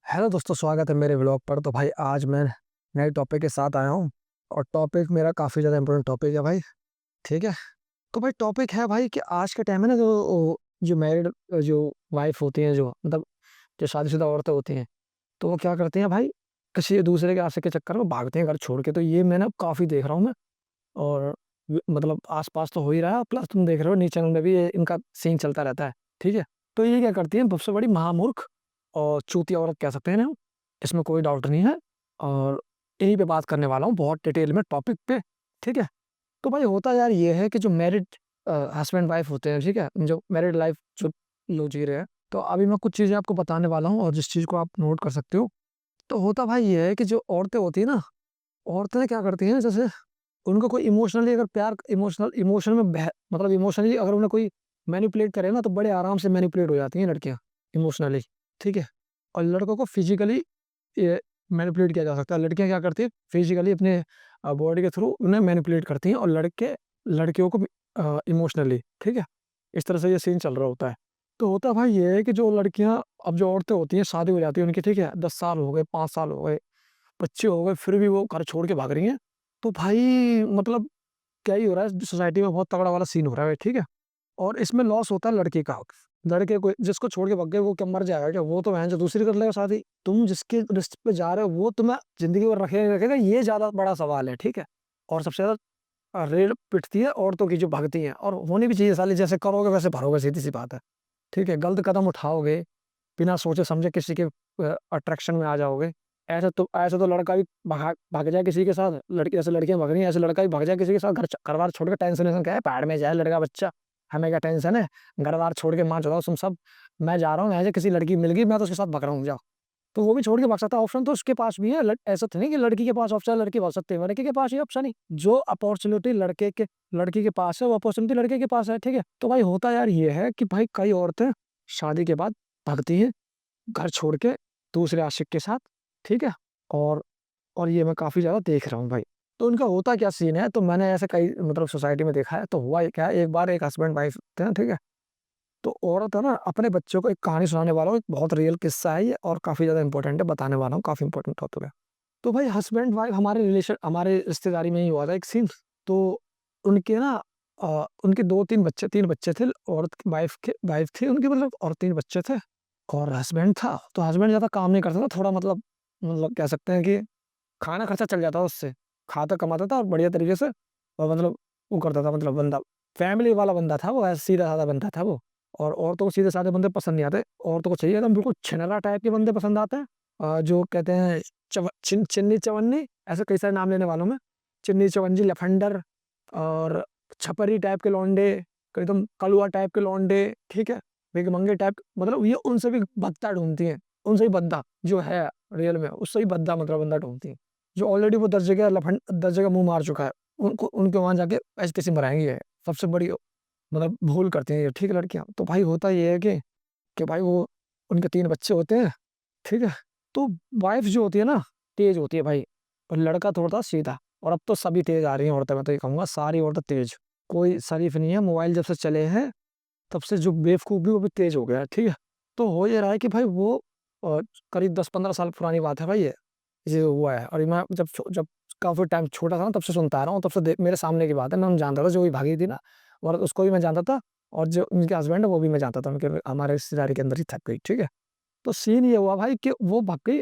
Hello दोस्तों, स्वागत है मेरे व्लॉग पर। तो भाई आज मैं नए टॉपिक के साथ आया हूँ और टॉपिक मेरा काफ़ी ज़्यादा इम्पोर्टेंट टॉपिक है भाई। ठीक है। तो भाई टॉपिक है भाई कि आज के टाइम में ना जो मैरिड जो वाइफ होती हैं, जो मतलब जो शादीशुदा औरतें होती हैं, तो वो क्या करती हैं भाई, किसी दूसरे के आशिक के चक्कर में भागते हैं घर छोड़ के। तो ये मैं ना काफ़ी देख रहा हूँ मैं। और मतलब आसपास तो हो ही रहा है, प्लस तुम देख रहे हो न्यूज़ चैनल में भी ये इनका सीन चलता रहता है। ठीक है। तो ये क्या करती है, सबसे बड़ी महामूर्ख और चूतिया औरत कह सकते हैं इन्हें, इसमें कोई डाउट नहीं है। और यहीं पे बात करने वाला हूँ बहुत डिटेल में टॉपिक पे। ठीक है। तो भाई होता यार ये है कि जो मैरिड हस्बैंड वाइफ होते हैं, ठीक है, जो मैरिड लाइफ जो लोग जी रहे हैं, तो अभी मैं कुछ चीज़ें आपको बताने वाला हूँ और जिस चीज़ को आप नोट कर सकते हो। तो होता भाई ये है कि जो औरतें होती है ना, औरतें क्या करती हैं, जैसे उनको कोई इमोशनली अगर प्यार इमोशन में मतलब इमोशनली अगर उन्हें कोई मैनिपुलेट करे ना, तो बड़े आराम से मैनिपुलेट हो जाती हैं लड़कियां इमोशनली। ठीक है। और लड़कों को फिजिकली ये मैनिपुलेट किया जा सकता है। लड़कियां क्या करती है, फिजिकली अपने बॉडी के थ्रू उन्हें मैनिपुलेट करती हैं, और लड़के लड़कियों को इमोशनली। ठीक है। इस तरह से ये सीन चल रहा होता है। तो होता भाई ये है कि जो लड़कियां, अब जो औरतें होती हैं, शादी हो जाती है उनकी, ठीक है, 10 साल हो गए, 5 साल हो गए, बच्चे हो गए, फिर भी वो घर छोड़ के भाग रही हैं। तो भाई मतलब क्या ही हो रहा है, सोसाइटी में बहुत तगड़ा वाला सीन हो रहा है। ठीक है। और इसमें लॉस होता है लड़के का। लड़के को जिसको छोड़ के भाग गए वो क्या मर जाएगा क्या? वो तो बहन जो दूसरी कर लेगा शादी। तुम जिसके रिश्ते पे जा रहे हो वो तुम्हें जिंदगी भर रखेगा नहीं रखेगा, ये ज्यादा बड़ा सवाल है। ठीक है। और सबसे ज्यादा रेल पिटती है औरतों की जो भागती हैं, और होनी भी चाहिए साली, जैसे करोगे वैसे भरोगे, सीधी सी बात है। ठीक है। गलत कदम उठाओगे, बिना सोचे समझे किसी के अट्रैक्शन में आ जाओगे। ऐसे तो लड़का भी भाग भाग जाए किसी के साथ, लड़की जैसे लड़कियां भाग रही हैं, ऐसे लड़का भी भाग जाए किसी के साथ, घर बार छोड़ के। टेंशन वेंशन क्या है, पहाड़ में जाए लड़का बच्चा, हमें क्या टेंशन है? घर बार छोड़ के माँ चौदह तुम सब, मैं जा रहा हूँ, ऐसे किसी लड़की मिल गई, मैं तो उसके साथ भाग रहा हूँ, जाओ। तो वो भी छोड़ के भाग सकता है, ऑप्शन तो उसके पास भी है। ऐसा तो नहीं कि लड़की के पास ऑप्शन है, लड़की भाग सकती है, लड़के के पास ये ऑप्शन नहीं। जो अपॉर्चुनिटी लड़की के पास है, वो अपॉर्चुनिटी लड़के के पास है। ठीक है। तो भाई होता यार ये है कि भाई कई औरतें शादी के बाद भागती हैं घर छोड़ के दूसरे आशिक के साथ। ठीक है। और और ये मैं काफ़ी ज़्यादा देख रहा हूँ भाई। तो उनका होता क्या सीन है, तो मैंने ऐसे कई मतलब सोसाइटी में देखा है। तो हुआ ये क्या, एक बार एक हस्बैंड वाइफ थे ना, ठीक है। तो औरत है ना, अपने बच्चों को एक कहानी सुनाने वाला हूँ, एक बहुत रियल किस्सा है ये, और काफ़ी ज़्यादा इंपॉर्टेंट है, बताने वाला हूँ, काफ़ी इंपॉर्टेंट टॉपिक है। तो भाई हस्बैंड वाइफ हमारे रिश्तेदारी में ही हुआ था एक सीन। तो उनके ना उनके 2-3 बच्चे, 3 बच्चे थे, औरत की वाइफ थी उनकी, मतलब, और 3 बच्चे थे। और हस्बैंड था, तो हस्बैंड ज़्यादा काम नहीं करता था, थोड़ा मतलब कह सकते हैं कि खाना खर्चा चल जाता था उससे। खाता कमाता था और बढ़िया तरीके से, और मतलब वो करता था, मतलब बंदा फैमिली वाला बंदा था वो, ऐसा सीधा-साधा बंदा था वो। और औरतों को सीधे-साधे बंदे पसंद नहीं आते, औरतों को चाहिए एकदम बिल्कुल छिनला टाइप के बंदे पसंद आते हैं। जो कहते हैं चिन्नी-चवन्नी, ऐसे कई सारे नाम लेने वालों में। चिन्नी-चवन्नी, लफंडर और छपरी टाइप के लौंडे, एकदम कलुआ टाइप के लौंडे, ठीक है? भिखमंगे टाइप, मतलब ये उनसे भी बदता ढूँढती हैं, उनसे भी बदता जो है रियल में, उससे भी बदता मतलब बंदा ढूँढती हैं। जो ऑलरेडी वो 10 जगह मुँह मार चुका है, उनको उनके वहाँ जाके ऐसे-तैसे मराएँगी ये, सबसे बड़ी मतलब भूल करती हैं ये, ठीक है, लड़कियाँ। तो भाई होता ये है कि भाई वो उनके 3 बच्चे होते हैं, ठीक है? तो वाइफ़ जो होती है ना, तेज़ होती है भाई, और लड़का थोड़ा-सा सीधा। और अब तो सभी तेज़ आ रही हैं औरतें, मैं तो ये कहूँगा सारी औरतें तेज़। कोई शरीफ़ नहीं है, मोबाइल जब से चले हैं, तब से जो बेवकूफ़ भी वो भी तेज़ हो गया है, ठीक है? तो हो ये रहा है कि भाई वो अ, करीब 10-15 साल पुरानी बात है भाई ये। ये हुआ है, और ये मैं जब काफ़ी टाइम छोटा था ना, तब से सुनता आ रहा हूँ, तब से मेरे सामने की बात है, मैं जानता था जो भी भागी थी ना, और उसको भी मैं जानता था, और जो उनके हस्बैंड है वो भी मैं जानता था, उनके हमारे रिश्तेदारी के अंदर ही था कोई, ठीक है? तो सीन ये हुआ भाई कि वो भाग गई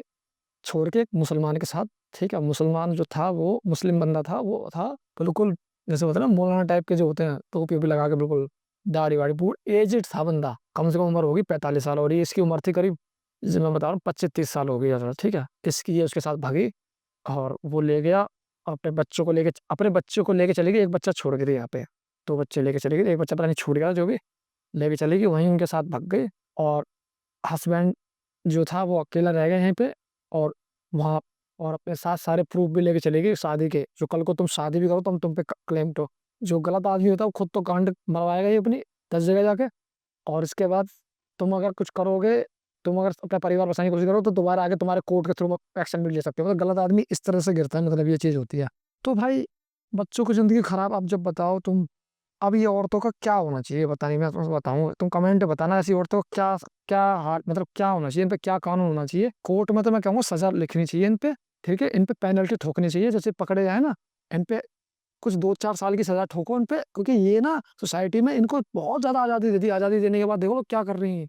छोड़ के एक मुसलमान के साथ, ठीक है? मुसलमान जो था वो मुस्लिम बंदा था, वो था बिल्कुल जैसे होता है ना मौलाना टाइप के जो होते हैं, टोपी-वोपी लगा के बिल्कुल, दाढ़ी-वाढ़ी, एजेड था बंदा, कम से कम उम्र होगी 45 साल, और ये इसकी उम्र थी करीब, जैसे मैं बता रहा हूँ 25-30 साल हो गई है, ठीक है? इसकी ये उसके साथ भागी, और वो ले गया अपने बच्चों को लेके चली गई, एक बच्चा छोड़ के गई यहाँ पे, 2 बच्चे लेके चली गई, एक बच्चा पता नहीं छूट गया जो भी, लेके चली गई, वहीं उनके साथ भाग गई। और हस्बैंड जो था वो अकेला रह गया यहीं पे, और वहाँ, और अपने साथ सारे प्रूफ़ भी लेके चली गई शादी के, जो कल को तुम शादी भी करो तो हम तुम पे क्लेम ठो। जो गलत आदमी होता है वो खुद तो गांड मरवाएगा ही अपनी 10 जगह जाके, और इसके बाद तुम अगर कुछ करोगे, तुम अगर अपना परिवार बचाने की कोशिश करो, तो दोबारा आके तुम्हारे कोर्ट के थ्रू एक्शन भी ले सकते हो। मतलब गलत आदमी इस तरह से गिरता है, मतलब ये चीज़ होती है। तो भाई बच्चों की ज़िंदगी खराब, अब जब बताओ तुम, अब ये औरतों का क्या होना चाहिए बताइए, मैं तुमसे बताऊँ, तुम कमेंट में बताना ऐसी औरतों को क्या क्या हाल, मतलब क्या होना चाहिए, इन पे क्या कानून होना चाहिए। कोर्ट में तो मैं कहूँगा सज़ा लिखनी चाहिए इन पे, ठीक है? इन पे पेनल्टी ठोकनी चाहिए, जैसे पकड़े जाए ना, इन पे कुछ 2-4 साल की सज़ा ठोको इन पे, क्योंकि ये ना सोसाइटी में इनको बहुत ज़्यादा आज़ादी दे दी। आज़ादी देने के बाद देखो क्या कर रही हैं।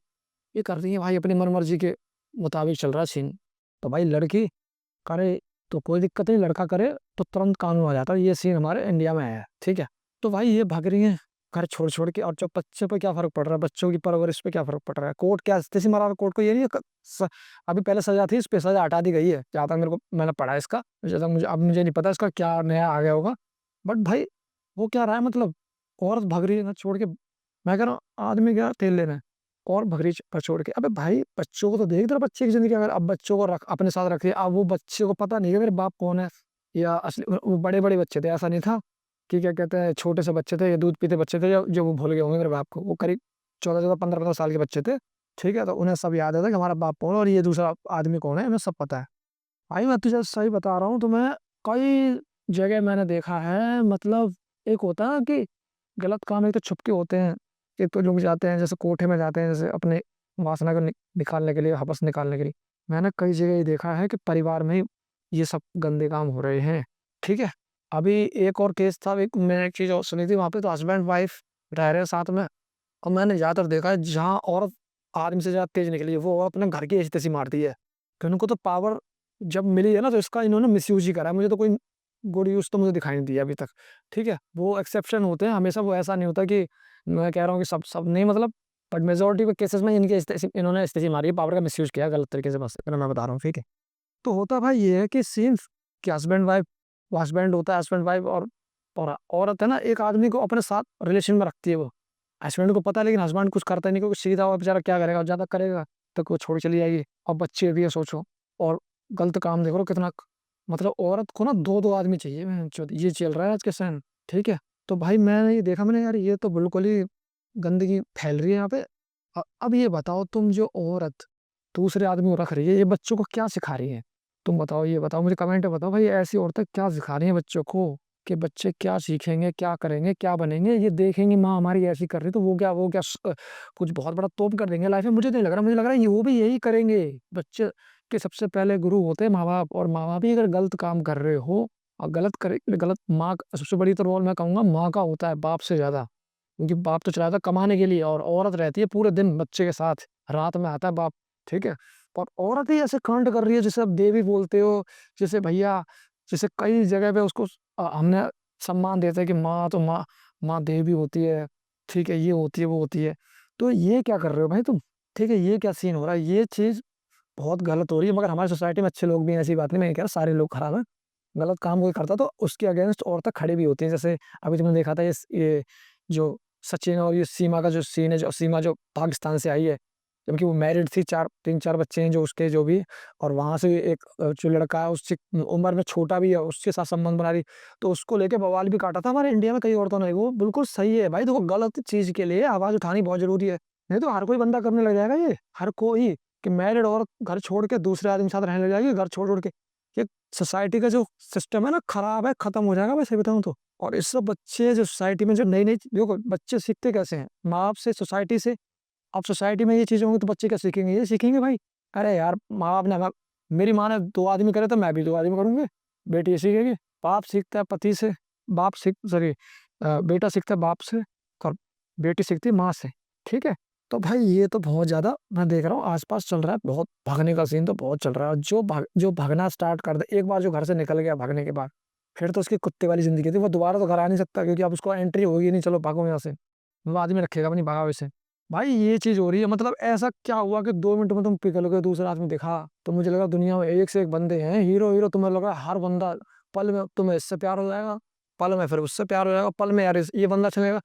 ये कर रही हैं भाई अपनी मन-मर्ज़ी के मुताबिक चल रहा है सीन। तो भाई लड़की करे तो कोई दिक्कत नहीं, लड़का करे तो तुरंत कानून आ जाता है। ये सीन हमारे इंडिया में है, ठीक है? तो भाई ये भाग रही हैं घर छोड़-छोड़ के, और जो बच्चे पे क्या फ़र्क पड़ रहा है, बच्चों की परवरिश पे क्या फ़र्क पड़ रहा है? कोर्ट क्या तैसे मारा, कोर्ट को ये नहीं है क स अभी पहले सज़ा थी, इस पे सज़ा हटा दी गई है। जहाँ तक मेरे को मैंने पढ़ा है इसका, जहाँ तक मुझे अब मुझे नहीं पता इसका क्या नया आ गया होगा। बट भाई हो क्या रहा है, मतलब औरत भाग रही है घर छोड़ के। मैं कह रहा हूँ आदमी गया तेल लेने और भाग रही घर छोड़ के। अबे भाई बच्चों को तो देख, तेरा बच्चे की ज़िंदगी अगर अब बच्चों को रख अपने साथ रखे, अब वो बच्चे को पता नहीं है मेरे बाप कौन है या असली वो बड़े-बड़े बच्चे थे, ऐसा नहीं था कि क्या कहते हैं छोटे से बच्चे थे या दूध पीते बच्चे थे, जो वो भूल गए होंगे मेरे बाप को। वो करीब 14-14, 15-15 साल के बच्चे थे, ठीक है? तो उन्हें सब याद है था कि हमारा बाप कौन है और ये दूसरा आदमी कौन है, इन्हें सब पता है। भाई मैं तुझे सही बता रहा हूँ, तो मैं कई जगह मैंने देखा है, मतलब एक होता है ना कि गलत काम एक तो छुप के होते हैं, एक तो लोग जाते हैं जैसे कोठे में जाते हैं जैसे अपने वासना को निकालने के लिए, हवस निकालने के लिए। मैंने कई जगह ये देखा है कि परिवार में ही ये सब गंदे काम हो रहे हैं, ठीक है? अभी एक और केस था, एक मैंने एक चीज़ और सुनी थी, वहाँ पे तो हस्बैंड वाइफ रह रहे हैं साथ में, और मैंने ज़्यादातर देखा है जहाँ औरत आदमी से ज़्यादा तेज़ निकली है, वो अपने घर की ऐसी-तैसी मारती है। कि उनको तो पावर जब मिली है ना, तो इसका इन्होंने मिसयूज़ ही करा है। मुझे तो कोई गुड यूज़ तो मुझे दिखाई नहीं दिया अभी तक, ठीक है? वो एक्सेप्शन होते हैं, हमेशा वो ऐसा नहीं होता कि मैं कह रहा हूँ कि सब सब नहीं, मतलब बट मेजॉरिटी के केसेज़ में इनके इन्होंने ऐसे-तैसी मारी है, पावर का मिसयूज़ किया है गलत तरीके से, बस इतना मैं बता रहा हूँ, ठीक है? तो होता भाई ये है कि सीन्स कि हस्बैंड-वाइफ, हस्बैंड होता है, हस्बैंड-वाइफ, और औरत है ना, एक आदमी को अपने साथ रिलेशन में रखती है वो। हस्बैंड को पता है लेकिन हस्बैंड कुछ करता नहीं, क्योंकि सीधा हुआ बेचारा क्या करेगा, ज़्यादा करेगा तो वो छोड़ के चली जाएगी, और बच्चे भी है सोचो, और गलत काम देख लो कितना, मतलब औरत को ना 2-2 आदमी चाहिए भैंचोद, ये चल रहा है आज के समय, ठीक है? तो भाई मैंने ये देखा, मैंने यार ये तो बिल्कुल ही गंदगी फैल रही है यहाँ पे। अब ये बताओ, तुम जो औरत दूसरे आदमी को रख रही है, ये बच्चों को क्या सिखा रही है? तुम बताओ, ये बताओ मुझे, कमेंट में बताओ भाई, ऐसी औरतें क्या सिखा रही हैं बच्चों को? कि बच्चे क्या सीखेंगे, क्या करेंगे, क्या बनेंगे? ये देखेंगे माँ हमारी ऐसी कर रही, तो वो क्या कुछ बहुत बड़ा तोप कर देंगे लाइफ में? मुझे नहीं लग रहा, मुझे लग रहा है ये वो भी यही करेंगे। बच्चे के सबसे पहले गुरु होते हैं माँ-बाप, और माँ-बाप ही अगर गलत काम कर रहे हो और गलत माँ का सबसे बड़ी तो रोल मैं कहूँगा माँ का होता है, बाप से ज़्यादा। क्योंकि बाप तो चला जाता है कमाने के लिए, और औरत रहती है पूरे दिन बच्चे के साथ, रात में आता है बाप, ठीक है? और औरत ही ऐसे कांड कर रही है जिसे आप देवी बोलते हो, जैसे भैया, जैसे कई जगह पे उसको हमने सम्मान देते हैं कि माँ तो माँ, माँ देवी होती है, ठीक है? ये होती है, वो होती है। तो ये क्या कर रहे हो भाई तुम? ठीक है? ये क्या सीन हो रहा है? ये चीज़ बहुत गलत हो रही है, मगर हमारी सोसाइटी में अच्छे लोग भी हैं, ऐसी बात नहीं, मैं ये कह रहा सारे लोग खराब हैं। गलत काम कोई करता तो उसके अगेंस्ट औरतें खड़ी भी होती हैं। जैसे अभी तुमने देखा था ये जो सचिन और ये सीमा का जो सीन है, जो सीमा जो पाकिस्तान से आई है, जबकि वो मैरिड थी, 3-4 बच्चे हैं जो उसके जो भी, और वहाँ से एक जो लड़का है उससे उम्र में छोटा भी है, उसके साथ संबंध बना रही, तो उसको लेके बवाल भी काटा था हमारे इंडिया में कई औरतों ने। वो बिल्कुल सही है भाई, देखो गलत चीज़ के लिए आवाज़ उठानी बहुत ज़रूरी है, नहीं तो हर कोई बंदा करने लग जाएगा ये, हर कोई, कि मैरिड औरत घर छोड़ के दूसरे आदमी के साथ रहने लग जाएगी, घर छोड़-छोड़ के। ये सोसाइटी का जो सिस्टम है ना खराब है, खत्म हो जाएगा मैं सही बताऊँ तो। और इससे बच्चे जो सोसाइटी में जो नई-नई देखो बच्चे सीखते कैसे हैं? माँ-बाप से, सोसाइटी से। अब सोसाइटी में ये चीज़ें होंगी तो बच्चे क्या सीखेंगे? ये सीखेंगे भाई, अरे यार माँ-बाप ने मेरी माँ ने 2 आदमी करे तो मैं भी 2 आदमी करूँगी। बेटी ये सीखेगी, बाप सीखता है पति से, बेटा सीखता है बाप से, और बेटी सीखती है माँ से, ठीक है? तो भाई ये तो बहुत ज़्यादा मैं देख रहा हूँ आस-पास चल रहा है, बहुत भागने का सीन तो बहुत चल रहा है। और जो भागना स्टार्ट कर दे, एक बार जो घर से निकल गया भागने के बाद, फिर तो उसकी कुत्ते वाली ज़िंदगी थी, वो दोबारा तो घर आ नहीं सकता, क्योंकि अब उसको एंट्री होगी नहीं, चलो भागो यहाँ से। वो आदमी रखेगा भी नहीं भगा वैसे। भाई ये चीज़ हो रही है, मतलब ऐसा क्या हुआ कि 2 मिनट में तुम पिघल गए, दूसरा आदमी दिखा, तो मुझे लगा दुनिया में एक से एक बंदे हैं, हीरो-हीरो, तुम्हें लगा हर बंदा पल में तुम्हें इससे प्यार हो जाएगा, पल में फिर उससे प्यार हो जाएगा, पल में यार ये बंदा चलेगा।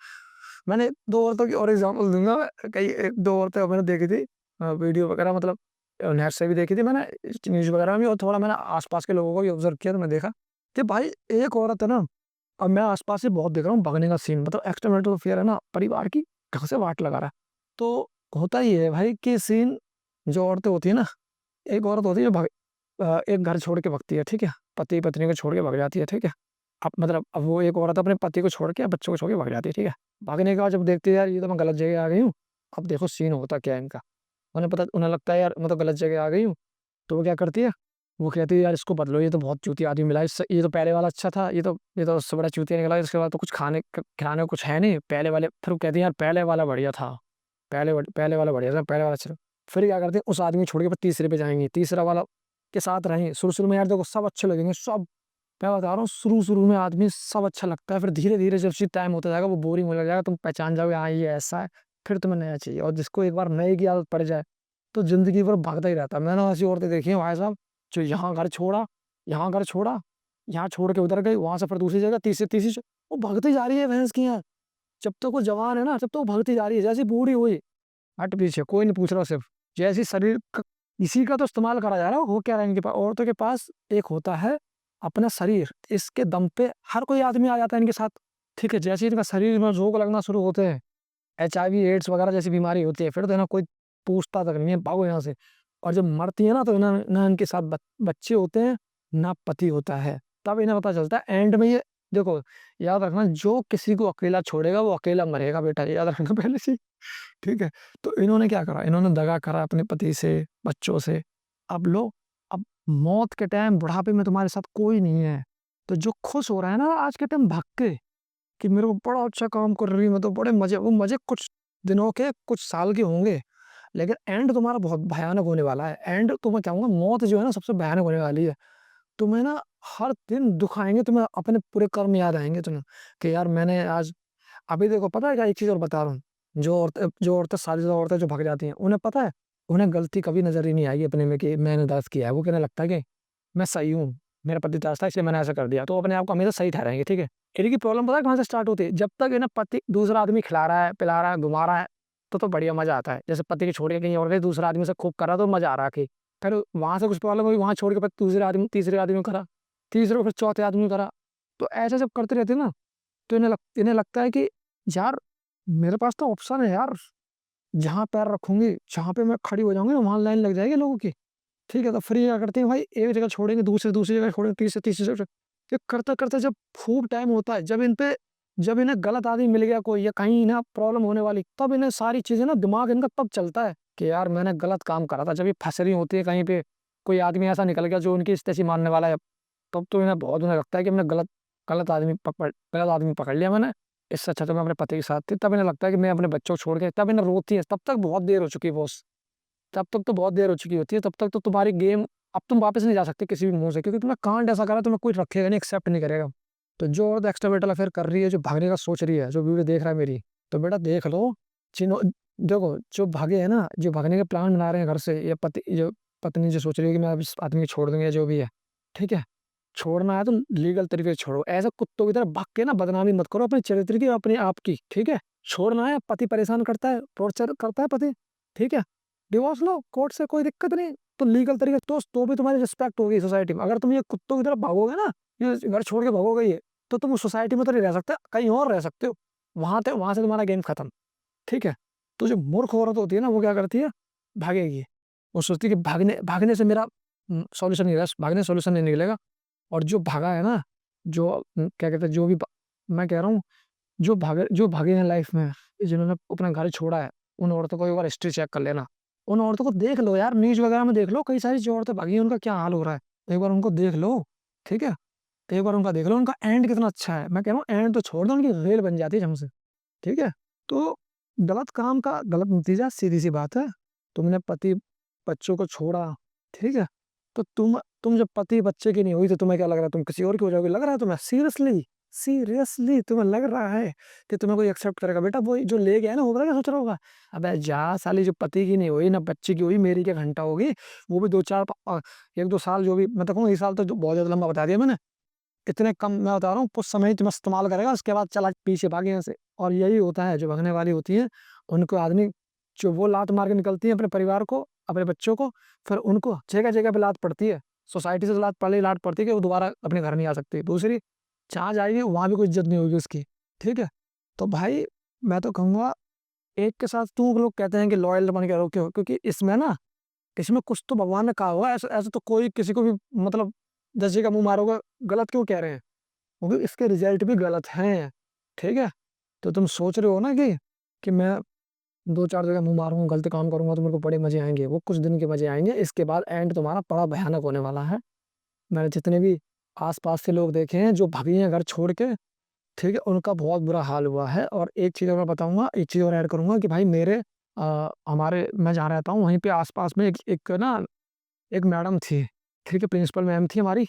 मैंने 2 औरतों की और एग्ज़ाम्पल दूँगा मैं, कई 1-2 औरतें मैंने देखी थी वीडियो वगैरह, मतलब नेट से भी देखी थी मैंने, न्यूज़ वगैरह में भी, और थोड़ा मैंने आस-पास के लोगों को भी ऑब्ज़र्व किया, तो मैं देखा कि भाई एक औरत है ना, अब मैं आस-पास से बहुत देख रहा हूँ भगने का सीन, मतलब एक्स्ट्रामैरिटल अफ़ेयर है ना, परिवार की ढंग से वाट लगा रहा है। तो होता ये है भाई कि सीन, जो औरतें होती है ना, एक औरत होती है जो एक घर छोड़ के भागती है, ठीक है? पति-पत्नी को छोड़ के भाग जाती है, ठीक है? अब मतलब अब वो एक औरत अपने पति को छोड़ के बच्चों को छोड़ के भाग जाती है, ठीक है। भागने के बाद जब देखती है यार ये तो मैं गलत जगह आ गई हूँ, अब देखो सीन होता क्या है इनका। उन्हें लगता है यार मैं तो गलत जगह आ गई हूँ, तो वो क्या करती है, वो कहती है यार इसको बदलो, ये तो बहुत चूतिया आदमी मिला, इससे ये तो पहले वाला अच्छा था, ये तो उससे बड़ा चूतिया निकला, इसके बाद तो कुछ खिलाने को कुछ है नहीं, पहले वाले। फिर वो कहती है यार पहले वाला बढ़िया था, पहले वाला बढ़िया था, पहले वाला अच्छा था। फिर क्या करते हैं, उस आदमी को छोड़ के फिर तीसरे पे जाएंगे, तीसरा वाला के साथ रहेंगे। शुरू शुरू में यार देखो सब अच्छे लगेंगे, सब मैं बता रहा हूँ, शुरू शुरू में आदमी सब अच्छा लगता है, फिर धीरे धीरे जब सी टाइम होता जाएगा वो बोरिंग होने लग जाएगा, तुम पहचान जाओगे हाँ ये ऐसा है, फिर तुम्हें नया चाहिए। और जिसको एक बार नए की आदत पड़ जाए तो जिंदगी भर भागता ही रहता है। मैंने ऐसी औरतें देखी हैं भाई साहब, जो यहाँ घर छोड़ा, यहाँ घर छोड़ा, यहाँ छोड़ के उधर गई, वहां से फिर दूसरी जगह, तीसरी वो भागती जा रही है भैंस की यार। जब तक वो जवान है ना तब तक वो भागती जा रही है, जैसी बूढ़ी हुई हट पीछे, कोई नहीं पूछ रहा, सिर्फ जैसी इसी का तो इस्तेमाल करा जा रहा है। हो क्या रहा है इनके पास, औरतों के पास एक होता है अपना शरीर, इसके दम पे हर कोई आदमी आ जाता है इनके साथ, ठीक है। जैसे ही इनका शरीर में रोग लगना शुरू होते हैं, HIV एड्स वगैरह जैसी बीमारी होती है, फिर तो ना कोई पूछता तक नहीं है, भागो यहाँ से। और जब मरती है ना तो ना इनके साथ बच्चे होते हैं, ना पति होता है, तब इन्हें पता चलता है एंड में ये। देखो याद रखना, जो किसी को अकेला छोड़ेगा वो अकेला मरेगा बेटा, ये याद रखना पहले से, ठीक है। तो इन्होंने क्या करा, इन्होंने दगा करा अपने पति से, बच्चों से। अब लो, अब मौत के टाइम बुढ़ापे में तुम्हारे साथ कोई नहीं है, तो जो खुश हो रहा है ना आज के टाइम भाग के, कि मेरे को बड़ा अच्छा काम कर रही है, मैं तो बड़े मजे, वो मजे कुछ दिनों के कुछ साल के होंगे, लेकिन एंड तुम्हारा बहुत भयानक होने वाला है। एंड तो मैं कहूंगा मौत जो है ना सबसे भयानक होने वाली है। तुम्हें ना हर दिन दुख आएंगे, तुम्हें अपने पूरे कर्म याद आएंगे तुम्हें, कि यार मैंने आज, अभी देखो पता है क्या, एक चीज और बता रहा हूँ, जो औरतें शादीशुदा औरतें जो भाग जाती हैं, उन्हें पता है, उन्हें गलती कभी नजर ही नहीं आएगी अपने में कि मैंने गलत किया है। वो कहने लगता है कि मैं सही हूँ, मेरा पति दास था इसलिए मैंने ऐसा कर दिया, तो अपने आप को हमेशा सही ठहराएंगे, ठीक है। इनकी प्रॉब्लम पता है कहाँ से स्टार्ट होती है, जब तक इन्हें पति दूसरा आदमी खिला रहा है, पिला रहा है, घुमा रहा है, तो बढ़िया मजा आता है। जैसे पति की छोड़ के कहीं और गए, दूसरा आदमी से खूब करा तो मजा आ रहा है कि, फिर वहां से कुछ प्रॉब्लम हुई, वहां छोड़ के फिर दूसरे आदमी, तीसरे आदमी को करा, तीसरे को फिर चौथे आदमी को करा। तो ऐसा जब करते रहते हैं ना, तो इन्हें लगता है कि यार मेरे पास तो ऑप्शन है यार, जहाँ पैर रखूंगी, जहाँ पे मैं खड़ी हो जाऊंगी वहां लाइन लग जाएगी लोगों की, ठीक है। तो फिर ये क्या करते हैं भाई, एक जगह छोड़ेंगे, दूसरी जगह छोड़ेंगे, तीसरी जगह, ये करते करते जब खूब टाइम होता है, जब इन्हें गलत आदमी मिल गया कोई, या कहीं ना प्रॉब्लम होने वाली, तब इन्हें सारी चीजें ना दिमाग इनका तब चलता है कि यार मैंने गलत काम करा था। जब ये फंस रही होती है कहीं पे, कोई आदमी ऐसा निकल गया जो उनकी स्थिति मानने वाला है, तब तो उन्हें लगता है कि मैंने गलत आदमी पकड़ लिया मैंने, इससे अच्छा तो मैं अपने पति के साथ थी। तब इन्हें लगता है कि मैं अपने बच्चों को छोड़ के, तब इन्हें रोती है, तब तक बहुत देर हो चुकी है बॉस, तब तक तो बहुत देर हो चुकी होती है, तब तक तो तुम्हारी गेम, अब तुम वापस नहीं जा सकते किसी भी मुंह से, क्योंकि तुमने कांड ऐसा करा तुम्हें कोई रखेगा नहीं, एक्सेप्ट नहीं करेगा। तो जो औरत एक्स्ट्रामेटल अफेयर कर रही है, जो भागने का सोच रही है, जो वीडियो देख रहा है मेरी, तो बेटा देख लो। चिनो देखो जो भागे है ना, जो भागने के प्लान बना रहे हैं घर से, या पत्नी जो सोच रही है कि मैं अब इस आदमी को छोड़ दूंगी या जो भी है, ठीक है। छोड़ना है तो लीगल तरीके से छोड़ो, ऐसा कुत्तों की तरह भाग के ना बदनामी मत करो अपने चरित्र की और अपने आप की, ठीक है। छोड़ना है, पति परेशान करता है, टॉर्चर करता है पति, ठीक है, डिवोर्स लो, कोर्ट से कोई दिक्कत नहीं, तो लीगल तरीके तो भी तुम्हारी रिस्पेक्ट होगी सोसाइटी में। अगर तुम ये कुत्तों की तरफ भागोगे ना, ये घर छोड़ के भागोगे ये, तो तुम उस सोसाइटी में तो नहीं रह सकते, कहीं और रह सकते हो, वहां से तुम्हारा गेम खत्म, ठीक है। तो जो मूर्ख औरत होती है ना, वो क्या करती है, भागेगी, वो सोचती है कि भागने भागने से मेरा सॉल्यूशन नहीं, भागने से सॉल्यूशन नहीं निकलेगा। और जो भागा है ना, जो क्या कहते हैं, मैं कह रहा हूँ, जो भागे हैं लाइफ में, जिन्होंने अपना घर छोड़ा है, उन औरतों को एक बार हिस्ट्री चेक कर लेना, उन औरतों को देख लो यार, न्यूज वगैरह में देख लो, कई सारी जो औरतें भागी हैं उनका क्या हाल हो रहा है, एक बार उनको देख लो, ठीक है। एक बार उनका देख लो, उनका एंड कितना अच्छा है। मैं कह रहा हूँ एंड तो छोड़ दो, उनकी रेल बन जाती है हमसे, ठीक है। तो गलत काम का गलत नतीजा, सीधी सी बात है, तुमने पति बच्चों को छोड़ा, ठीक है। तो तुम जब पति बच्चे की नहीं हुई तो तुम्हें क्या लग रहा है, तुम किसी और की हो जाओगे, लग रहा है तुम्हें, सीरियसली सीरियसली तुम्हें लग रहा है कि तुम्हें कोई एक्सेप्ट करेगा? बेटा वो जो ले गया है ना, वो पता क्या सोच रहा होगा, अबे जा साली, जो पति की नहीं हुई ना बच्चे की हुई, मेरी क्या घंटा होगी, वो भी 1-2 साल, जो भी मैं तो कहूँ, ये साल तो बहुत ज्यादा लंबा बता दिया मैंने, इतने कम मैं बता रहा हूँ, कुछ समय ही तुम इस्तेमाल करेगा, उसके बाद चला पीछे भागे यहाँ से। और यही होता है, जो भागने वाली होती है उनको आदमी, जो वो लात मार के निकलती है अपने परिवार को, अपने बच्चों को, फिर उनको जगह जगह पे लात पड़ती है, सोसाइटी से लात पड़ती है कि वो दोबारा अपने घर नहीं आ सकती। दूसरी, जहाँ जाएगी वहां भी कोई इज्जत नहीं होगी उसकी, ठीक है। तो भाई मैं तो कहूंगा, एक के साथ तू, लोग कहते हैं कि लॉयल बन के रहो, क्यों? क्योंकि इसमें कुछ तो भगवान ने कहा होगा, ऐसे ऐसे तो कोई किसी को भी, मतलब 10 जगह मुंह मारोगे, गलत क्यों कह रहे हैं? क्योंकि इसके रिजल्ट भी गलत हैं, ठीक है? तो तुम सोच रहे हो ना कि मैं 2-4 जगह मुँह मारूँगा, गलत काम करूँगा तो मेरे को बड़े मज़े आएँगे, वो कुछ दिन के मज़े आएँगे, इसके बाद एंड तुम्हारा बड़ा भयानक होने वाला है। मैंने जितने भी आस-पास के लोग देखे हैं जो भागे हैं घर छोड़ के, ठीक है? उनका बहुत बुरा हाल हुआ है। और एक चीज़ और मैं बताऊँगा, एक चीज़ और ऐड करूँगा कि भाई मेरे हमारे मैं जहाँ रहता हूँ वहीं पे आस-पास में एक एक ना एक मैडम थी, ठीक है? प्रिंसिपल मैम थी हमारी,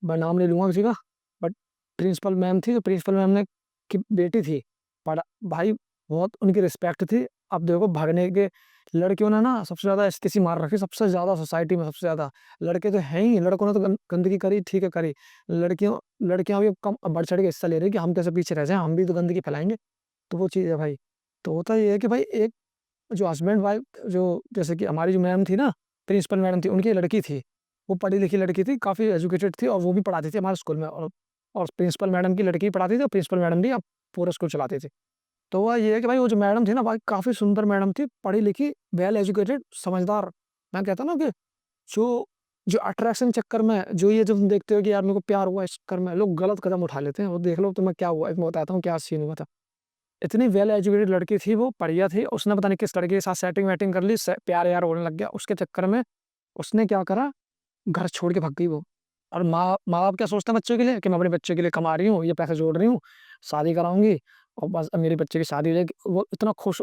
मैं नाम नहीं लूँगा किसी का, बट प्रिंसिपल मैम थी, तो प्रिंसिपल मैम ने की बेटी थी, पढ़ा भाई बहुत उनकी रिस्पेक्ट थी। अब देखो भागने के लड़कियों ने ना सबसे ज़्यादा एसटीसी मार रखी, सबसे ज़्यादा सोसाइटी में सबसे ज़्यादा। लड़के तो हैं ही, लड़कों ने तो गंदगी करी, ठीक है करी। लड़कियाँ भी अब कम अब बढ़-चढ़ के हिस्सा ले रही हैं कि हम कैसे पीछे रह जाएँ, हम भी तो गंदगी फैलाएँगे, तो वो चीज़ है भाई। तो होता ये है कि भाई एक जो हस्बैंड-वाइफ जो जैसे कि हमारी जो मैम थी ना, प्रिंसिपल मैडम थी, उनकी लड़की थी। वो पढ़ी-लिखी लड़की थी, काफ़ी एजुकेटेड थी और वो भी पढ़ाती थी हमारे स्कूल में। और प्रिंसिपल मैडम की लड़की पढ़ाती थी और प्रिंसिपल मैडम भी अब पूरा स्कूल चलाती थी। तो हुआ ये है कि भाई वो जो मैडम थी ना भाई काफ़ी सुंदर मैडम थी, पढ़ी-लिखी, वेल एजुकेटेड, समझदार। मैं कहता हूँ ना कि जो जो अट्रैक्शन चक्कर में जो ये जब तुम देखते हो कि यार मेरे को प्यार हुआ इस चक्कर में, लोग गलत कदम उठा लेते हैं। वो देख लो तुम्हें क्या हुआ, एक मैं बताता हूँ क्या सीन हुआ था। इतनी वेल एजुकेटेड लड़की थी वो, बढ़िया थी, उसने पता नहीं किस लड़के के साथ सेटिंग-वेटिंग कर ली, प्यार-व्यार होने लग गया। उसके चक्कर में उसने क्या करा, घर छोड़ के भाग गई वो। और माँ-बाप क्या सोचते हैं बच्चों के लिए कि मैं अपने बच्चे के लिए कमा रही हूँ, ये पैसे जोड़ रही हूँ, शादी कराऊँगी और बस अब मेरे बच्चे की शादी हो जाएगी। वो इतना खुश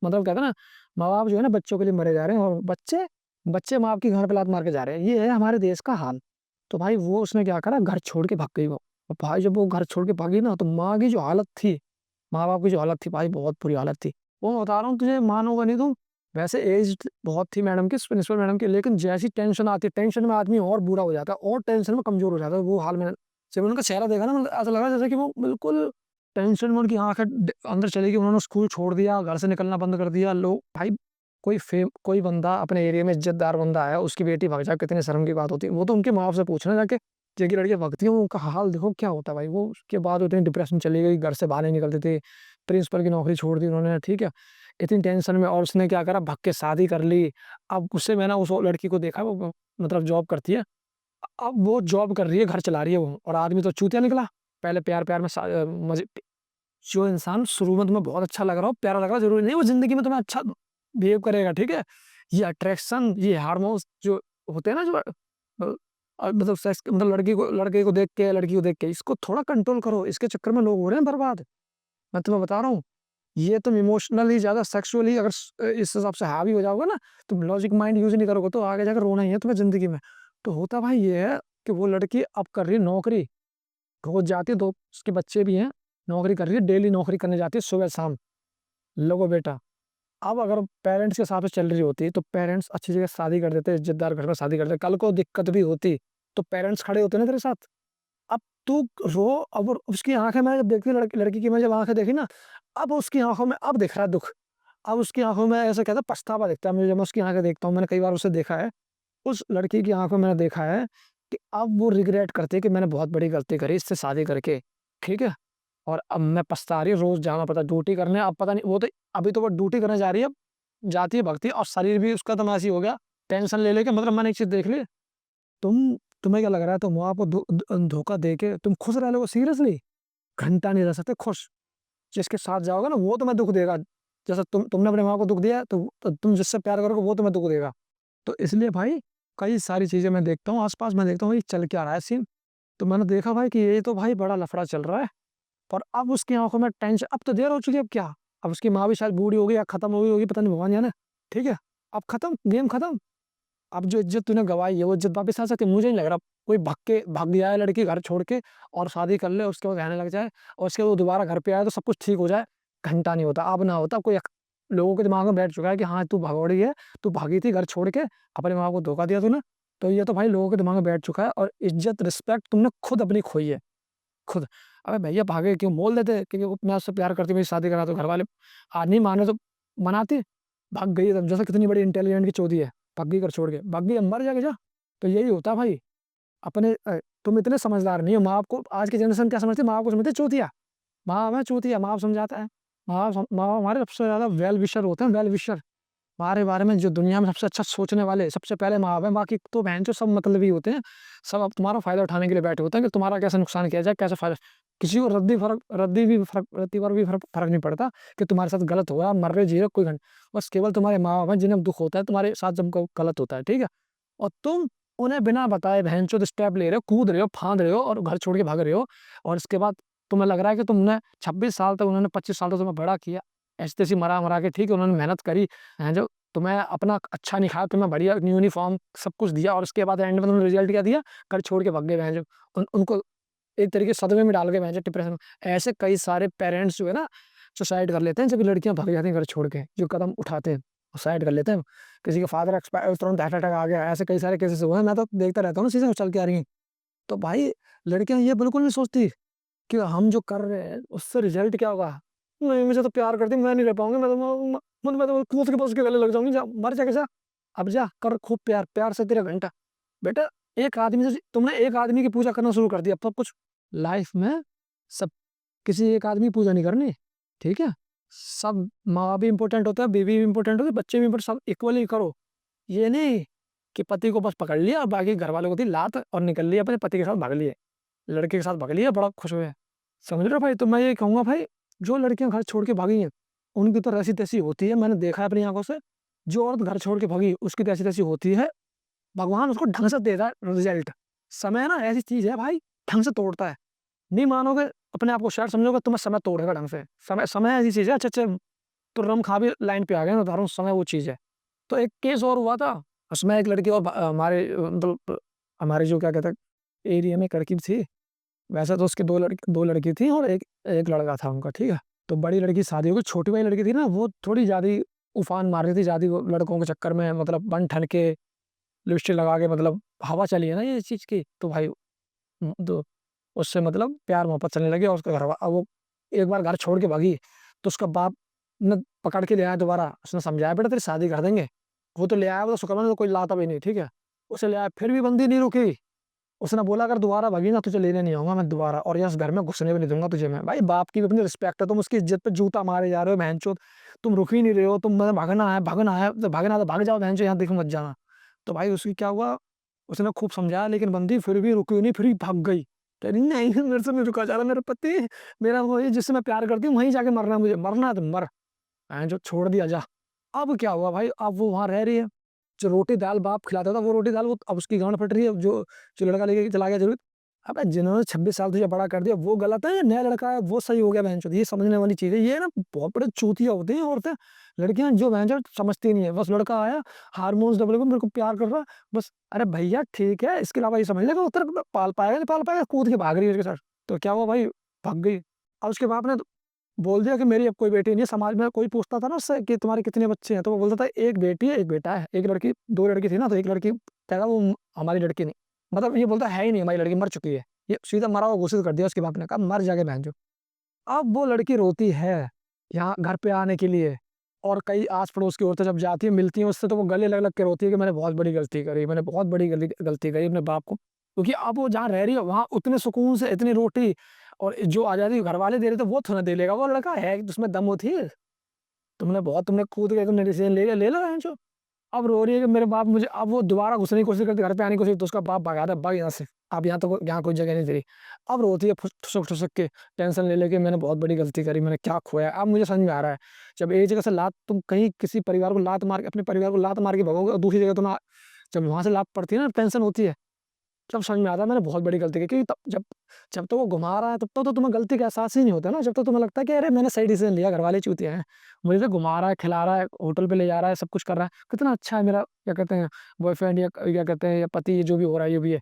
मतलब कहते हैं ना, माँ-बाप जो है ना बच्चों के लिए मरे जा रहे हैं और बच्चे बच्चे माँ-बाप की घर पे लात मार के जा रहे हैं। ये है हमारे देश का हाल। तो भाई वो उसने क्या करा, घर छोड़ के भाग गई वो। और भाई जब वो घर छोड़ के भागी ना, तो माँ की जो हालत थी, माँ-बाप की जो हालत थी भाई बहुत बुरी हालत थी। वो मैं बता रहा हूँ तुझे, मानोगे नहीं तुम, वैसे एज्ड बहुत थी मैडम की, प्रिंसिपल मैडम की, लेकिन जैसी टेंशन आती है, टेंशन में आदमी और बुरा हो जाता है और टेंशन में कमज़ोर हो जाता है। वो हाल में जब उनका चेहरा देखा ना, मतलब ऐसा लगा जैसे कि वो बिल्कुल टेंशन में उनकी आँखें अंदर चली गई। उन्होंने स्कूल छोड़ दिया, घर से निकलना बंद कर दिया। लोग भाई कोई बंदा अपने एरिया में इज़्ज़तदार बंदा है, उसकी बेटी भाग जाए, कितनी शर्म की बात होती है। वो तो उनके माँ-बाप से पूछना जाके, जिनकी लड़कियाँ भागती हैं, उनका हाल देखो क्या होता है भाई। वो उसके बाद वो इतनी डिप्रेशन चली गई, घर से बाहर नहीं निकलते थे। प्रिंसिपल की नौकरी छोड़ दी उन्होंने, ठीक है? इतनी टेंशन में, और उसने क्या करा, भाग के शादी कर ली। अब उससे मैंने उस लड़की को देखा, वो मतलब जॉब करती है। अब वो जॉब कर रही है, घर चला रही है वो, और आदमी तो चूतिया निकला। पहले प्यार-प्यार में मज़े, जो इंसान शुरू में तुम्हें बहुत अच्छा लग रहा हो, प्यारा लग रहा हो, ज़रूरी नहीं वो ज़िंदगी में तुम्हें अच्छा बिहेव करेगा, ठीक है? ये अट्रैक्शन, ये हार्मोन्स जो होते हैं ना, जो मतलब सेक्स मतलब लड़के को देख के, लड़की को देख के, इसको थोड़ा कंट्रोल करो। इसके चक्कर में लोग हो रहे हैं बर्बाद। मैं तुम्हें बता रहा हूँ। ये तुम इमोशनली ज़्यादा सेक्सुअली अगर इस हिसाब से हावी हो जाओगे ना, तुम लॉजिक माइंड यूज़ नहीं करोगे, तो आगे जाकर रोना ही है तुम्हें ज़िंदगी में। तो होता भाई ये है कि वो लड़की अब कर रही है नौकरी, रोज़ जाती है, 2 उसके बच्चे भी हैं, नौकरी कर रही है, डेली नौकरी करने जाती है सुबह-शाम। लो बेटा, अब अगर पेरेंट्स के हिसाब से चल रही होती, तो पेरेंट्स अच्छी जगह शादी कर देते, इज़्ज़तदार घर में शादी कर देते। कल को दिक्कत भी होती, तो पेरेंट्स खड़े होते ना तेरे साथ। अब तू रो, अब उसकी आँखें मैंने जब देखी, लड़की की मैं जब आँखें देखी ना, अब उसकी आँखों में अब दिख रहा है दुःख। अब उसकी आँखों में ऐसा कहते हैं पछतावा दिखता है मुझे, जब मैं उसकी आँखें देखता हूँ, मैंने कई बार उसे देखा है। उस लड़की की आँखों में मैंने देखा है कि अब वो रिग्रेट करती है कि मैंने बहुत बड़ी गलती करी इससे शादी करके, ठीक है? और अब मैं पछता रही हूँ, रोज़ जाना पड़ता है ड्यूटी करने। अब पता नहीं, वो तो अभी तो वो ड्यूटी करने जा रही है, अब जाती है, भागती है, और शरीर भी उसका तो ऐसे ही हो गया, टेंशन ले लेके। मतलब मैंने एक चीज़ देख ली, तुम्हें क्या लग रहा है, तुम वहाँ पे धोखा दे के तुम खुश रह लोगे सीरियसली? घंटा नहीं रह सकते खुश। जिसके साथ जाओगे ना वो तुम्हें दुःख देगा। जैसे तुमने अपने माँ को दुःख दिया, तो तुम जिससे प्यार करोगे वो तुम्हें दुःख देगा। तो इसलिए भाई कई सारी चीज़ें मैं देखता हूँ आस-पास, मैं देखता हूँ ये चल क्या रहा है सीन। तो मैंने देखा भाई कि ये तो भाई बड़ा लफड़ा चल रहा है। और अब उसकी आँखों में टेंशन, अब तो देर हो चुकी है, अब क्या? अब उसकी माँ भी शायद बूढ़ी हो गई या खत्म हो गई होगी, पता नहीं भगवान जाने, ठीक है? अब खत्म, गेम खत्म। अब जो इज़्ज़त तूने गँवाई है, वो इज़्ज़त वापस आ सकती है? मुझे नहीं लग रहा कोई भाग जाए लड़की घर छोड़ के और शादी कर ले, उसके बाद रहने लग जाए और उसके बाद वो दोबारा घर पे आए तो सब कुछ ठीक हो जाए। घंटा नहीं होता, अब ना होता। कोई लोगों के दिमाग में बैठ चुका है कि हाँ, तू भगौड़ी है, तू भागी थी घर छोड़ के, अपने माँ को धोखा दिया तूने। तो ये तो भाई लोगों के दिमाग में बैठ चुका है, और इज़्ज़त, रिस्पेक्ट तुमने खुद अपनी खोई है, खुद। अबे भैया भागे क्यों? बोल देते कि वो मैं उससे प्यार करती हूँ, मेरी शादी करा दो, घरवाले नहीं माने तो मनाती। भाग गई तब, जैसे कितनी बड़ी इंटेलिजेंट की चौधी है, भाग गई घर छोड़ के, भाग गई, अब मर जाके जा। तो यही होता है भाई, अपने तुम इतने समझदार नहीं हो। माँ-बाप को आज की जनरेशन क्या समझती है? माँ-बाप को समझती है चूतिया। माँ-बाप है चूतिया, माँ-बाप समझाता है। माँ-बाप हमारे सबसे ज़्यादा वेल विशर होते हैं, वेल विशर। तुम्हारे बारे में जो दुनिया में सबसे अच्छा सोचने वाले सबसे पहले माँ-बाप हैं, बाकी तो बहनचोद सब मतलबी होते हैं। सब अब तुम्हारा फ़ायदा उठाने के लिए बैठे होते हैं कि तुम्हारा कैसे नुकसान किया जाए, कैसे फ़ायदा। किसी को रत्ती भर भी फ़र्क नहीं पड़ता कि तुम्हारे साथ गलत हुआ, मर रहे, जी रहे, कोई घन बस केवल तुम्हारे माँ-बाप हैं जिन्हें दुःख होता है तुम्हारे साथ जब को गलत होता है, ठीक है? और तुम उन्हें बिना बताए बहनचोद स्टेप ले रहे हो, कूद रहे हो, फांद रहे हो और घर छोड़ के भाग रहे हो और इसके बाद तुम्हें लग रहा है कि तुमने 26 साल तक उन्होंने 25 साल तक तुम्हें बड़ा किया। ऐसी-तैसी मरा-मरा के ठीक है, उन्होंने मेहनत करी, हैं जो तुम्हें अपना अच्छा निखारा, तुम्हें बढ़िया यूनिफ़ॉर्म सब कुछ दिया और उसके बाद एंड में तुमने रिज़ल्ट क्या दिया? घर छोड़ के भाग गए भैंचोद। उनको एक तरीके से सदमे में डाल के भैंचोद डिप्रेशन में। ऐसे कई सारे पेरेंट्स जो है ना, सुसाइड कर लेते हैं जब लड़कियाँ भाग जाती हैं घर छोड़ के, जो कदम उठाते हैं, सुसाइड कर लेते हैं। किसी का फादर तुरंत हार्ट अटैक आ गया, ऐसे कई सारे केसेस हुए हैं, मैं तो देखता रहता हूँ ना चीज़ें चल के आ रही हैं। तो भाई लड़कियाँ ये बिल्कुल नहीं सोचती कि हम जो कर रहे हैं उससे रिज़ल्ट क्या होगा? नहीं मुझे तो प्यार करती है, मैं नहीं रह पाऊँगी, मैं तो कूद के बस उसके गले लग जाऊँगी, जा मर जा के जा। अब जा कर खूब प्यार, प्यार से तेरा घंटा। बेटा एक आदमी से तुमने एक आदमी की पूजा करना शुरू कर दिया, अब सब कुछ लाइफ़ में सब किसी एक आदमी की पूजा नहीं करनी, ठीक है? सब माँ भी इम्पोर्टेंट होता है, बीवी भी इम्पोर्टेंट होती है, बच्चे भी इम्पोर्टेंट, सब इक्वली करो। ये नहीं कि पति को बस पकड़ लिया और बाकी घरवालों को दी लात और निकल लिया अपने पति के साथ भाग लिए। लड़के के साथ भाग लिया, बड़ा खुश हुए। समझ रहे हो भाई? तो मैं ये कहूँगा भाई, जो लड़कियाँ घर छोड़ के भागी हैं, उनकी तो ऐसी-तैसी होती है, मैंने देखा है अपनी आँखों से। जो औरत घर छोड़ के भागी, उसकी तो ऐसी-तैसी होती है, भगवान उसको ढंग से देता है रिज़ल्ट। समय ना ऐसी चीज़ है भाई, ढंग से तोड़ता है। नहीं मानोगे, अपने आप को शायर समझोगे, तुम्हें समय तोड़ेगा ढंग से। समय समय ऐसी चीज़ है, अच्छे-अच्छे तुर्रम खा भी लाइन पे आ गए, मैं बता रहा हूँ, समय वो चीज़ है। तो एक केस और हुआ था, उसमें एक लड़की और हमारे मतलब हमारे जो क्या कहते हैं, एरिया में एक लड़की थी। वैसे तो उसकी 2 लड़की थी और एक एक लड़का था उनका, ठीक है? तो बड़ी लड़की की शादी हो गई, छोटी वाली लड़की थी ना, वो थोड़ी ज़्यादा ही उफ़ान मार रही थी, ज़्यादा वो लड़कों के चक्कर में, मतलब बन-ठन के, लिपस्टिक लगा के, मतलब हवा चली है ना ये चीज़ की, तो भाई तो उससे मतलब प्यार-मोहब्बत चलने लगी और उसका अब वो एक बार घर छोड़ के भागी, तो उसका बाप ने पकड़ के ले आया दोबारा। उसने समझाया, "बेटा तेरी शादी कर देंगे।" वो तो ले आया, वो तो शुक्र है कोई लाता भी नहीं, ठीक है? उसे ले आया, फिर भी बंदी नहीं रुकी। उसने बोला, "अगर दोबारा भगी ना, तुझे लेने नहीं आऊँगा मैं दोबारा और इस घर में घुसने भी नहीं दूँगा तुझे मैं।" भाई बाप की भी अपनी रिस्पेक्ट है, तुम उसकी इज़्ज़त पे जूता मारे जा रहे हो बहनचोद। तुम रुक ही नहीं रहे हो, तुम मतलब भागना है, तो भाग जाओ बहनचोद, यहाँ देख मत जाना। तो भाई उसकी क्या हुआ, उसने खूब समझाया लेकिन बंदी फिर भी रुकी नहीं, फिर भी भाग गई। कह रही, "नहीं, मेरे से नहीं रुका जा रहा, मेरा पति, मेरा वही जिससे मैं प्यार करती हूँ, वहीं जाके मरना है मुझे, मरना है तो मर, जो छोड़ दिया जा।" अब क्या हुआ भाई, अब वो वहाँ रह रही है। जो रोटी-दाल बाप खिलाता था, वो रोटी-दाल वो अब उसकी गाँड फट रही है, जो जो लड़का लेके चला गया ज़रूर। अबे जिन्होंने 26 साल तुझे बड़ा कर दिया, वो गलत है या नया लड़का है वो सही हो गया बहनचोद? ये समझने वाली चीज़ है। ये ना बहुत बड़े चूतिया होते हैं औरतें, लड़कियाँ जो बहनचोद समझती नहीं है। बस लड़का आया, हार्मोन्स डबल मेरे को प्यार कर रहा है, बस अरे भैया ठीक है, इसके अलावा ये समझ ले कि वो तेरे को पाल पाएगा, नहीं पाल पाएगा, कूद के भाग रही है उसके साथ। तो क्या हुआ भाई, भाग गई। अब उसके बाप ने बोल दिया कि मेरी अब कोई बेटी नहीं है। समाज में कोई पूछता था ना उससे कि तुम्हारे कितने बच्चे हैं? तो वो बोलता था 1 बेटी है, 1 बेटा है। 1 लड़की 2 लड़की थी ना, तो 1 लड़की कहता वो हमारी लड़की नहीं। मतलब ये बोलता है ही नहीं हमारी लड़की, मर चुकी है। ये सीधा मरा हुआ घोषित कर दिया उसके बाप ने, कहा मर जा के बहनचोद। अब वो लड़की रोती है, यहाँ घर पे आने के लिए और कई आस-पड़ोस की औरतें जब जाती हैं, मिलती हैं उससे तो वो गले लग-लग के रोती है कि मैंने बहुत बड़ी गलती करी, मैंने बहुत बड़ी गलती करी अपने बाप को। क्योंकि अब वो जहाँ रह रही है वहाँ उतने सुकून से इतनी रोटी और जो आज़ादी घरवाले दे रहे थे वो थोड़ा दे लेगा, वो लड़का है उसमें दम होती है। तुमने कूद के तुमने डिसीज़न ले लिया, ले लो बहनचोद। अब रो रही है कि मेरे बाप मुझे, अब वो दोबारा घुसने की कोशिश करती, घर पे आने की कोशिश, तो उसका बाप भगाता है, "भाग यहाँ से, अब यहाँ कोई जगह नहीं तेरी।" अब रोती है ठुसक-ठुसक के, टेंशन ले लेके मैंने बहुत बड़ी गलती करी, मैंने क्या खोया। अब मुझे समझ में आ रहा है, जब एक जगह से लात तुम कहीं किसी परिवार को लात मार के अपने परिवार को लात मार के भगोगे और दूसरी जगह जब वहाँ से लात पड़ती है ना, टेंशन होती है। तब समझ में आता है मैंने बहुत बड़ी गलती की, क्योंकि तब जब जब तक वो घुमा रहा है तब तक तो तुम्हें गलती का एहसास ही नहीं होता ना, जब तक तुम्हें लगता है कि अरे मैंने सही डिसीज़न लिया, घरवाले चूतिए हैं। मुझे तो घुमा रहा है, खिला रहा है, होटल पे ले जा रहा है, सब कुछ कर रहा है। कितना अच्छा है मेरा क्या कहते हैं बॉयफ्रेंड या क्या कहते हैं या पति, जो भी हो रहा है, ये भी है।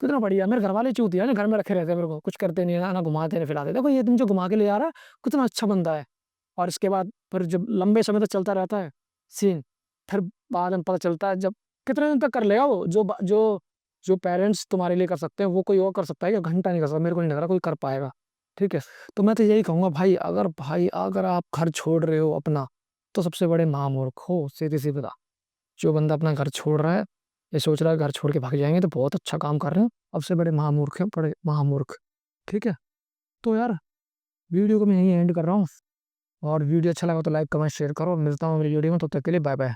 कितना बढ़िया, मेरे घरवाले चूतिए हैं, घर में रखे रहते हैं मेरे को, कुछ करते नहीं है, ना घुमाते ना फिराते। देखो ये तुम जो घुमा के ले जा रहा है, कितना अच्छा बंदा है। और इसके बाद फिर जब लंबे समय तक चलता रहता है सीन, फिर बाद में पता चलता है, जब कितने दिन तक कर लेगा वो, जो पेरेंट्स तुम्हारे लिए कर सकते हैं, वो कोई और कर सकता है क्या? घंटा नहीं कर सकता, मेरे को नहीं लग रहा कोई कर पाएगा, ठीक है? तो मैं तो यही कहूँगा भाई अगर आप घर छोड़ रहे हो अपना, तो सबसे बड़े महामूर्ख हो, सीधी-सी बात। जो बंदा अपना घर छोड़ रहा है, ये सोच रहा है घर छोड़ के भाग जाएँगे तो बहुत अच्छा काम कर रहे हैं, सबसे बड़े महामूर्ख हैं, बड़े महामूर्ख, ठीक है? तो यार वीडियो को मैं यहीं एंड कर रहा हूँ और वीडियो अच्छा लगा तो लाइक, कमेंट, शेयर करो। मिलता हूँ अगली वीडियो में, तब तक के लिए बाय बाय।